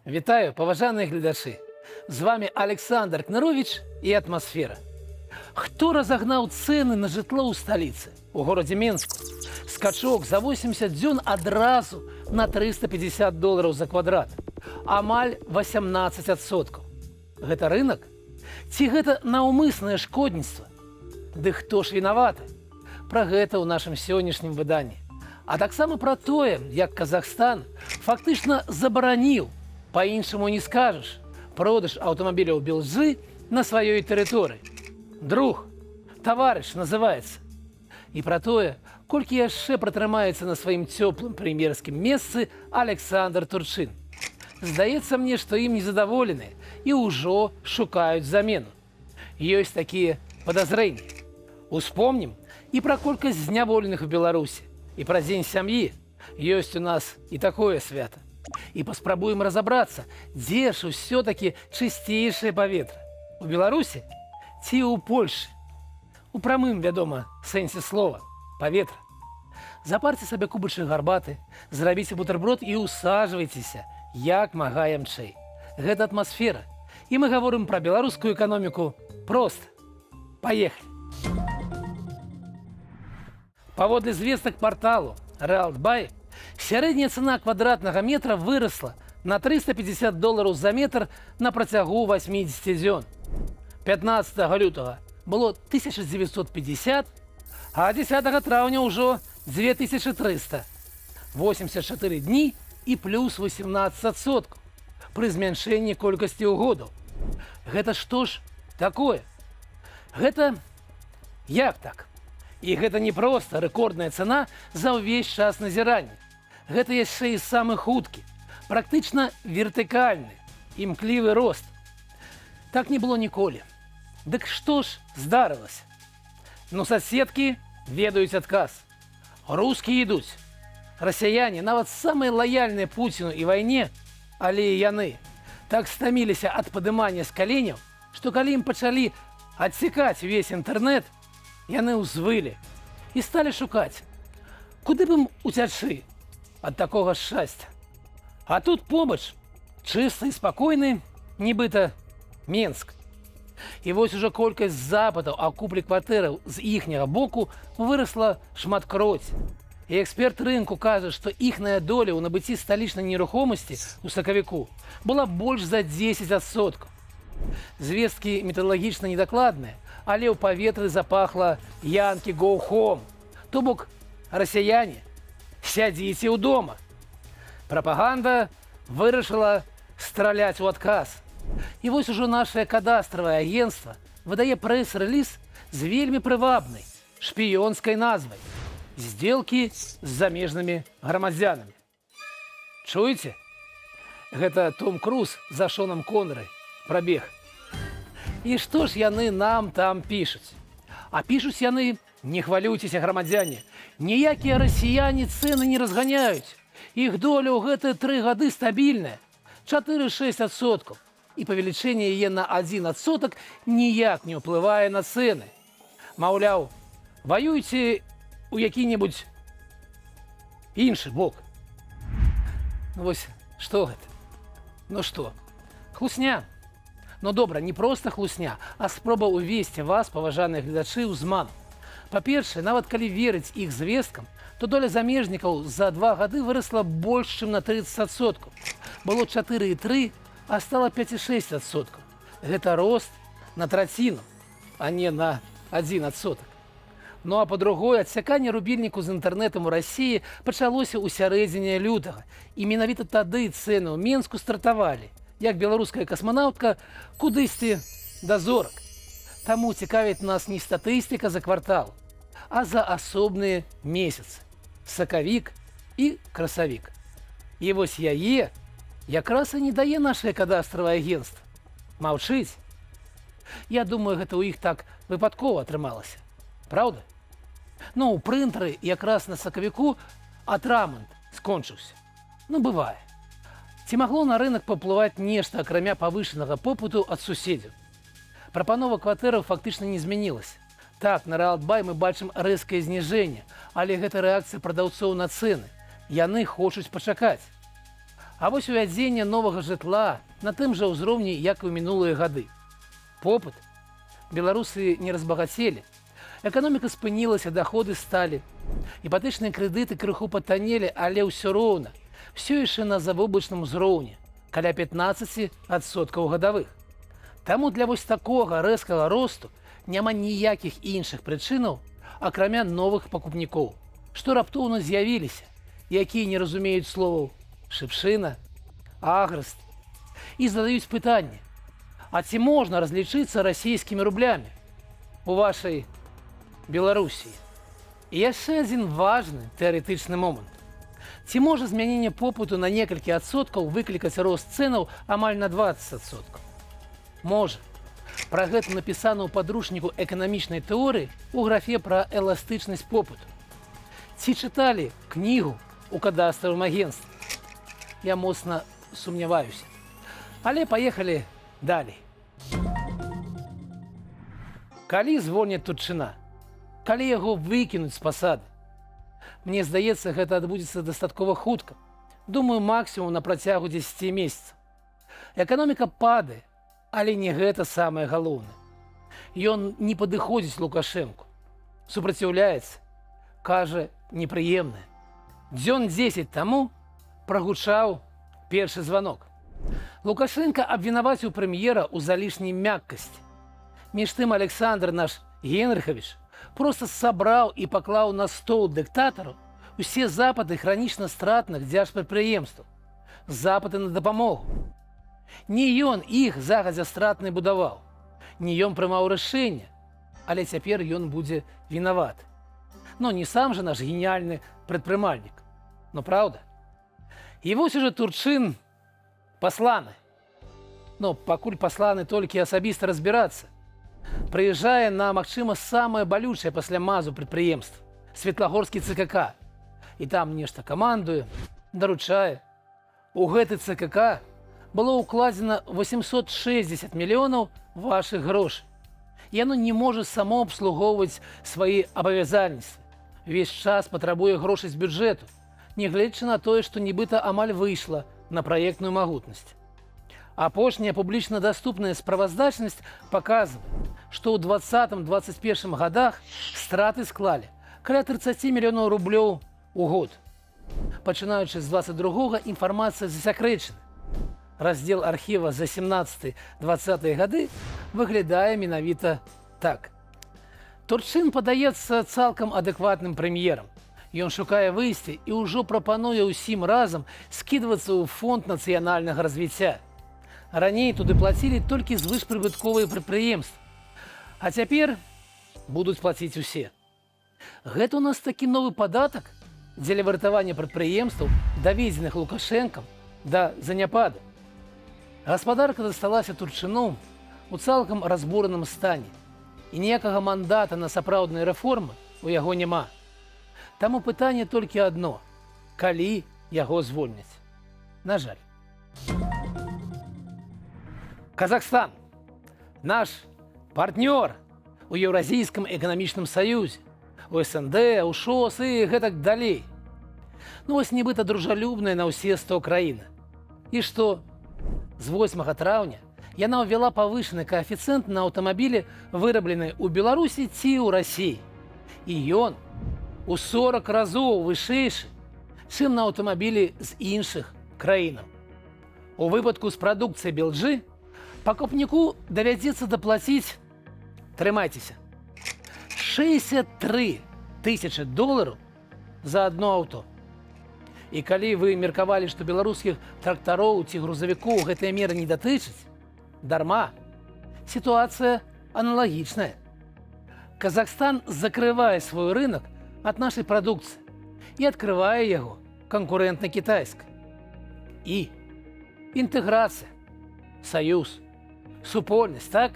Вітаю, паважаныя гледачы! З вами Александр Кнырович і атмасфера. Хто разагнаў цэны на жытло ў сталіцы? У горадзе Менску скачок за 80 дзён адразу на $350 за квадрат. Амаль 18%. Гэта рынок? Ці гэта наўмыснае шкодніцтва? Ды хто ж вінаваты? Пра гэта ў нашым сённяшнім выданні. А таксама пра тое, як Казахстан фактычна забараніў, па-іншаму не скажаш, продаж аўтамабіляў Белжы на сваёй тэрыторыі. Друг, таварыш называецца. І пра тое, колькі яшчэ пратрымаецца на сваім цёплым прэм'ерскім месцы Александр Турчын. Здаецца мне, што ім незадаволеныя і ўжо шукаюць замену. Ёсць такія падазрэнні. Успомнім і пра колькасць зняволеных у Беларусі, і пра дзень сям'і. Ёсць у нас і такое свята. І паспрабуем разабрацца, дзе ж усё-такі чысцейшае паветра. У Беларусі ці ў Польшы? У прамым, вядома, сэнсе слова паветра. Запарце сабе кубачак гарбаты, зрабіце бутэрброд і ўсаджвайцеся як мага ямчэй. Гэта атмасфера. І мы гаворым пра беларускую эканоміку проста. Паехалі! Паводле звестак порталу Realtbuy, сярэдняя цана квадратнага метра вырасла на $350 за метр на працягу 80 дзён. 15 лютага было 1950, а 10 траўня ўжо 2300. 84 дні і плюс 18% пры змяншэнні колькасці ўгодаў. Гэта што ж такое? Гэта як так? І гэта не проста рэкордная цана за ўвесь час назірання. Гэта яшчэ і самы хуткі, практычна вертыкальны, імклівы рост. Так не было ніколі. Дык што ж здарылася? Ну, соседкі ведаюць адказ. Рускія ідуць. Расіяне, нават самыя лаяльныя Пуціну і вайне, але і яны так стаміліся ад падымання з каленяў, што калі ім пачалі адсекаць увесь інтэрнэт, яны ўзвылі і сталі шукаць, куды б ім уцячы ад такога шчасця. А тут побач чысты і спакойны, нібыта Менск. І вось ужо колькасць запытаў о куплі кватэраў з іхняга боку вырасла шматкроць. І эксперт рынку кажа, што іхная доля ў набыцці сталічнай нерухомасці ў сакавіку была больш за 10%. Звесткі метадалагічна недакладныя, але ў паветры запахла «Янкі go home», то бок расіяне, сядзіце ў дома. Прапаганда вырашыла страляць у адказ. І вось ужо нашае кадастравае агенцтва выдае прэс-рэліз з вельмі прывабнай, шпіёнскай назвай «Сделкі з замежнымі грамадзянамі». Чуеце? Гэта Том Круз за Шонам Конрай прабег. І што ж яны нам там пішуць? А пішуць яны: не хвалюйцеся, грамадзяне, ніякія расіяне цэны не разганяюць. Іх доля ў гэтыя 3 гады стабільная, 4-6%. І павелічэнне яе на 1% ніяк не ўплывае на цэны. Маўляў, ваюйце у які-небудзь іншы бок. Ну вось, што гэта? Ну што, хлусня? Ну добра, не проста хлусня, а спроба ўвесці вас, паважаныя гледачы, ў зман. Па-першае, нават калі верыць іх звесткам, то доля замежнікаў за 2 гады вырасла больш, чым на 30%. Было 4,3%, а стала 5,6%. Гэта рост на траціну, а не на 1%. Ну а па-другое, адсяканне рубільніку з інтэрнэтам у Расіі пачалося ў сярэдзіне лютага. І менавіта тады цэны ў Менску стартавалі, як беларуская касманаўтка кудысьці да зорак. Таму цікавіць нас не статыстыка за квартал, а за асобныя месяцы – сакавік і красавік. І вось яе якраз і не дае нашае кадастравае агенцтва. Маўчыць. Я думаю, гэта ў іх так выпадкова атрымалася. Праўда? Ну, у прынтары якраз на сакавіку атрамонт скончыўся. Ну, бывае. Ці магло на рынок паплываць нешта, акрамя павышанага попыту ад суседзяў? Прапанова кватэраў фактычна не змянілася. Так, на Realtbuy мы бачым рэзкае зніжэнне, але гэта рэакцыя прадаўцоў на цэны. Яны хочуць пачакаць. А вось увядзенне новага жытла на тым жа ўзроўні, як і ў мінулыя гады. Попыт. Беларусы не разбагацелі. Эканоміка спынілася, доходы сталі. Іпатычныя крэдыты крыху патанелі, але ўсё роўна. Все яшчэ на завоблачным узроўні, каля 15% гадавых. Таму для вось такога рэзкага росту няма ніякіх іншых прычынаў, акрамя новых пакупнікоў, што раптоўна з'явіліся, якія не разумеюць словаў шыпшына, аграст, і задаюць пытанне: а ці можна разлічыцца расійскімі рублямі у вашай Беларусі? І яшчэ адзін важны тэарэтычны момант. Ці можа змяненне попыту на некалькі адсоткаў выклікаць рост цэнаў амаль на 20%? Можа. Пра гэта напісана ў падручніку эканамічнай тэорыі ў графе пра эластычнасць попыту. Ці чыталі кнігу ў кадастравым агенцтве? Я моцна сумняваюся. Але паехалі далей. Калі звольняць Турчына? Калі яго выкінуць з пасады? Мне здаецца, гэта адбудзецца дастаткова хутка. Думаю, максімум на працягу 10 месяцаў. Эканоміка падае, але не гэта самае галоўнае. Ён не падыходзіць Лукашэнку. Супраціўляецца, кажа непрыемнае. Дзён 10 таму прагучаў першы званок. Лукашенка абвінаваціў прэм'ера ў залішняй мяккасці. Між тым Александр наш Генрыхавіч проста сабраў і паклаў на стол дыктатару усе запыты хранічна стратных дзяржпрадпрыемстваў, запыты на дапамогу. Не ён іх загадзя стратны будаваў, не ён прымаў рашэнне, але цяпер ён будзе вінаваты. Но не сам жа наш геніяльны прадпрымальнік. Но праўда? І вось уже Турчын пасланы. Но пакуль пасланы толькі асабіста разбірацца. Прыязджае на, магчыма, самае балючае пасля мазу прадпрыемства – Светлагорскі ЦКК. І там нешта камандуе, даручае. У гэты ЦКК было ўкладзена 860 мільёнаў вашых грошай. Яно не можа само абслугоўваць свае абавязальніцтвы. Увесь час патрабуе грошай з бюджэту, нягледзячы на тое, што нібыта амаль выйшла на праектную магутнасць. Апошняя публічна даступная справаздачнасць паказвае, што ў 2020-2021 годах страты склалі каля 30 мільёнаў рублёў у год. Пачынаючы з 22-го інфармацыя засакрэчана. Раздзел архіва за 17-20 гады выглядае менавіта так. Турчын падаецца цалкам адэкватным прэм'ерам. Ён шукае выйсце і ўжо прапануе ўсім разам скідвацца ў фонд нацыянальнага развіцця. Раней туды плацілі толькі звышпрыбытковыя прадпрыемствы, а цяпер будуць плаціць усе. Гэта у нас такі новы падатак дзеля выратавання прадпрыемстваў, даведзеных Лукашэнкам да заняпаду. Гаспадарка дасталася Турчыну у цалкам разбураным стане, і ніякага мандата на сапраўдныя рэформы у яго няма. Таму пытанне толькі адно – калі яго звольняць? На жаль. Казахстан – наш партнёр у Еўразійскім эканамічным саюзе, у СНД, у ШОС і гэтак далей. Ну вось нібыта дружалюбная на ўсе 100 краіны. І што? З 8 траўня яна ўвяла павышаны каэфіцыент на аўтамабілі, вырабленыя ў Беларусі ці ў Расіі. І ён у 40 разоў вышэйшы, чым на аўтамабілі з іншых краінаў. У выпадку з прадукцыяй Белджы пакупніку давядзецца даплаціць, трымайцеся, $63 000 за одно аўто. І калі вы меркавалі, што беларускіх трактароў ці грузавікоў гэтыя меры не датычаць, дарма. Сітуацыя аналагічная. Казахстан закрывае свой рынок ад нашай прадукцыі і адкрывае яго канкурэнтна кітайскай. І інтэграцыя, саюз, супольнасць, так?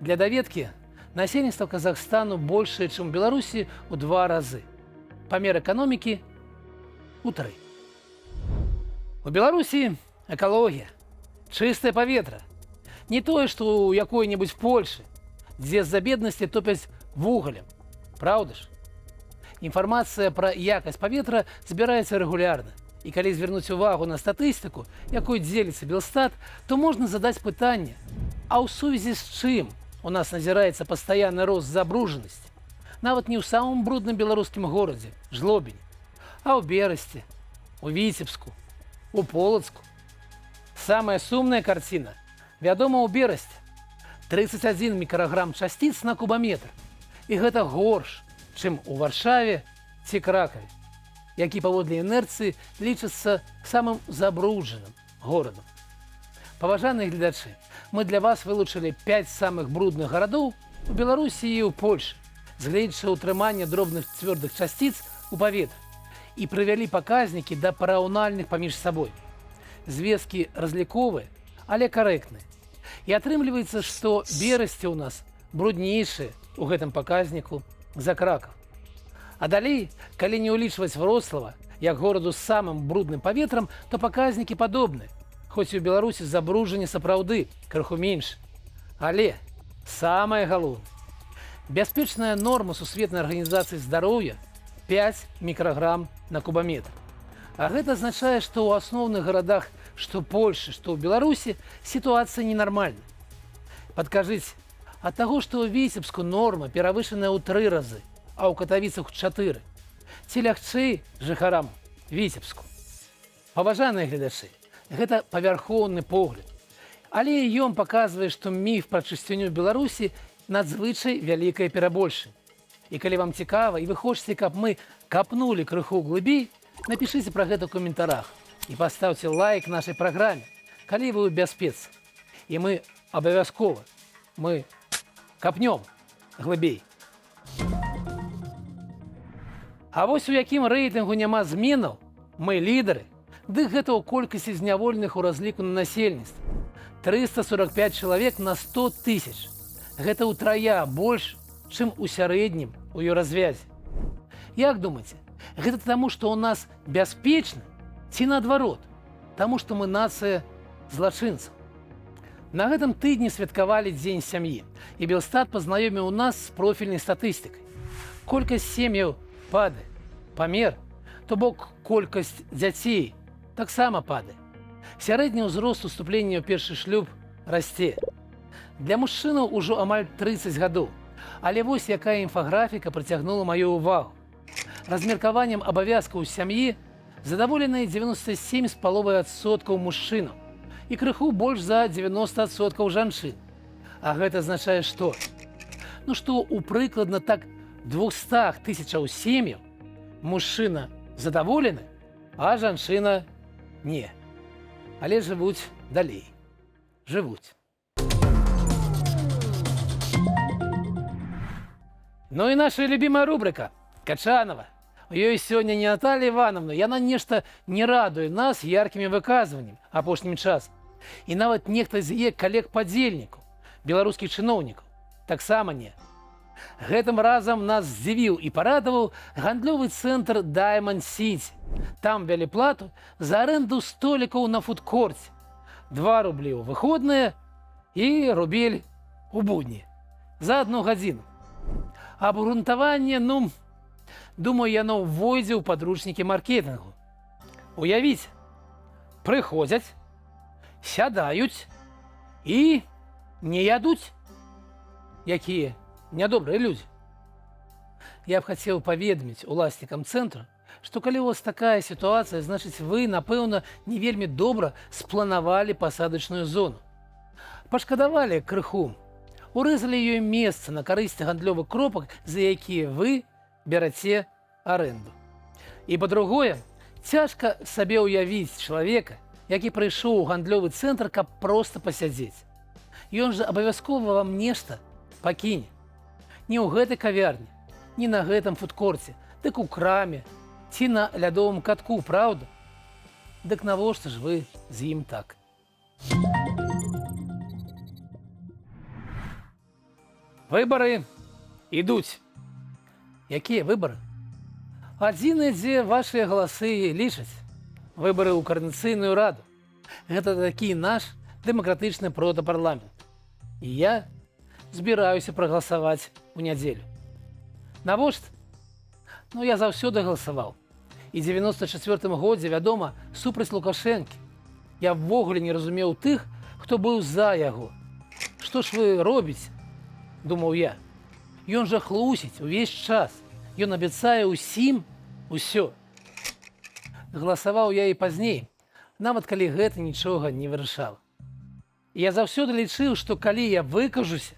Для даведкі, насельніцтва Казахстану большае, чым у Беларусі ў 2 разы. Памер эканомікі у 3. У Беларусі экалогія, чыстае паветра. Не тое, што ў якой-небудзь Польшы, дзе з-за беднасці топяць вугалем. Праўда ж? Інфармацыя пра якасць паветра збіраецца рэгулярна І калі звярнуць увагу на статыстыку, якой дзеліцца Белстат, то можна задаць пытанне: а ў сувязі з чым у нас назіраецца пастаянны рост забруджанасці? Нават не ў самым брудным беларускім горадзе Жлобіне, а ў Берасці, у Віцебску, у Полацку. Самая сумная карціна, вядома, ў Берасці. 31 мікраграм часціц на кубаметр. І гэта горш, чым у Варшаве ці Кракаве, які паводле інерцыі лічыцца самым забруджаным горадам. Паважаныя гледачы, мы для вас вылучылі 5 самых брудных гарадоў у Беларусі і ў Польшы, згледзячы ўтрыманне дробных цвёрдых часціц у паветры, і прывялі паказнікі да параўнальных паміж сабой. Звесткі разліковыя, але карэктныя. І атрымліваецца, што Берасці ў нас бруднейшыя у гэтым паказніку за Кракаў. А далей, калі не ўлічваць Вроцлава як гораду з самым брудным паветрам, то паказнікі падобныя, хоць і ў Беларусі забруджанне сапраўды крыху менш. Але самае галоўнае, бяспечная норма Сусветнай арганізацыі здароўя 5 мікраграм на кубаметр. А гэта азначае, што ў асноўных гарадах што Польшы, што ў Беларусі сітуацыя ненармальная. Падкажыце, ад таго, што ў Віцебску норма перавышаная ў 3 разы, а ў Катавіцах 4, ці лягчэй жыхарам Віцебску? Паважаныя гледачы, гэта павярхоўны погляд. Але ён паказвае, што міф пра чысціню Беларусі надзвычай вялікае перабольшанне. І калі вам цікава і вы хочаце, каб мы капнулі крыху глыбей, напішыце пра гэта ў каментарах і пастаўце лайк нашай праграме, калі вы ў бяспецы. І мы абавязкова капнём глыбей. А вось у якім рэйтынгу няма зменаў, мы лідары, дык гэта ў колькасці зняволеных у разліку на насельніцтва. 345 чалавек на 100 тысяч. Гэта ўтрая больш, чым у сярэднім у еўразвязе. Як думаеце, гэта таму, што ў нас бяспечна, ці наадварот, таму што мы нацыя злачынцаў? На гэтым тыдні святкавалі Дзень сям'і, і Белстат пазнаёміў нас з профільнай статыстыкай. Колькасць сем'яў падае, памер, то бок колькасць дзяцей таксама падае. Сярэдні ўзрост уступлення ў першы шлюб расце. Для мужчынаў ужо амаль 30 гадоў. Але вось якая інфаграфіка прыцягнула маю ўвагу. Размеркаваннем абавязкаў сям'і задаволеныя 97,5% мужчынаў і крыху больш за 90% жанчын. А гэта азначае што? Ну што у прыкладна так 200 тысячаў сем'яў мужчына задаволены, а жанчына не. Але жывуць далей. Жывуць. Ну і наша любимая рубрика «Качанова». У ёй сёння не Наталья Ивановна, яна нешта не радуе нас яркімі выказваннямі апошнім часам. І нават нехта з яе калег-падзельнікаў, беларускіх чыноўнікаў, таксама не. Гэтым разам нас здзівіў і парадаваў гандлёвы цэнтр Diamond City. Там вялі плату за арэнду столікаў на фудкорце. 2 рублі ў выходныя і рубель у будні за 1 гадзіну. Абгрунтаванне, думаю, яно ўвойдзе ў падручнікі маркетынгу. Уявіце, прыходзяць, сядаюць і не ядуць. Якія нядобрыя людзі. Я б хацеў паведаміць уласнікам цэнтру, што калі у вас такая сітуацыя, значыць вы, напэўна, не вельмі добра спланавалі пасадачную зону. Пашкадавалі крыху, урэзалі ёй месца на карысць гандлёвых кропак, за якія вы бераце арэнду. І па-другое, цяжка сабе ўявіць чалавека, які прыйшоў у гандлёвы цэнтр, каб проста пасядзець. Ён жа абавязкова вам нешта пакіне. Не ў гэтай кавярні, не на гэтым фудкорце, дык у краме ці на лядовым катку, праўда? Дык навошта ж вы з ім так? Выбары ідуць. Якія выбары? Адзіныя, дзе вашыя галасы лічаць. Выбары ў Коордынацыйную раду. Гэта такі наш дэмакратычны протапарламент. І я збіраюся прагаласаваць у нядзелю. Навошта? Я заўсёды галасаваў. і 94 годзе, вядома, супраць Лукашэнкі. Я ввогуле не разумеў тых, хто быў за яго. Што ж вы робіце? Думаў я. Ён жа хлусіць увесь час. Ён абяцае ўсім усё. Галасаваў я і пазней, нават калі гэта нічога не вырашала. Я заўсёды лічыў, што калі я выкажуся,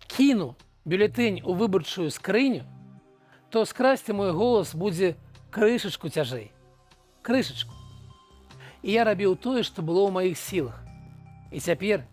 кіну бюлетэнь у выбарчую скрыню, то скрасці мой голас будзе крышачку цяжэй. Крышачку. І я рабіў тое, што было ў маіх сілах. І цяпер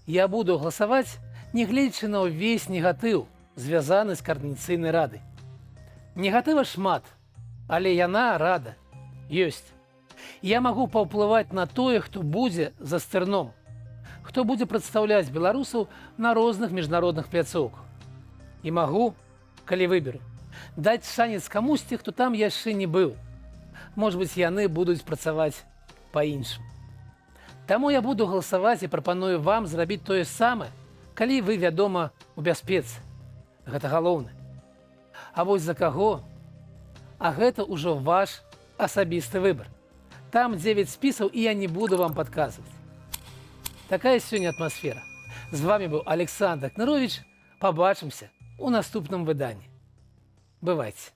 я буду галасаваць, не гледзячы на ўвесь негатыў, звязаны з Каардынацыйнай радай. Негатыва шмат, але яна рада ёсць. Я магу паўплываць на тое, хто будзе за стырном, хто будзе прадстаўляць беларусаў на розных міжнародных пляцоўках. І магу, калі выберу, даць шанец камусьці, хто там яшчэ не быў. Можа быць, яны будуць працаваць па-іншаму. Таму я буду галасаваць і прапаную вам зрабіць тое самае, калі вы, вядома, у бяспецы. Гэта галоўнае. А вось за каго? А гэта ўжо ваш асабісты выбар. Там 9 спісаў, і я не буду вам падказваць. Такая сёння атмасфера. З вами быў Александр Кнырович. Пабачымся у наступным выданні. Бывайце.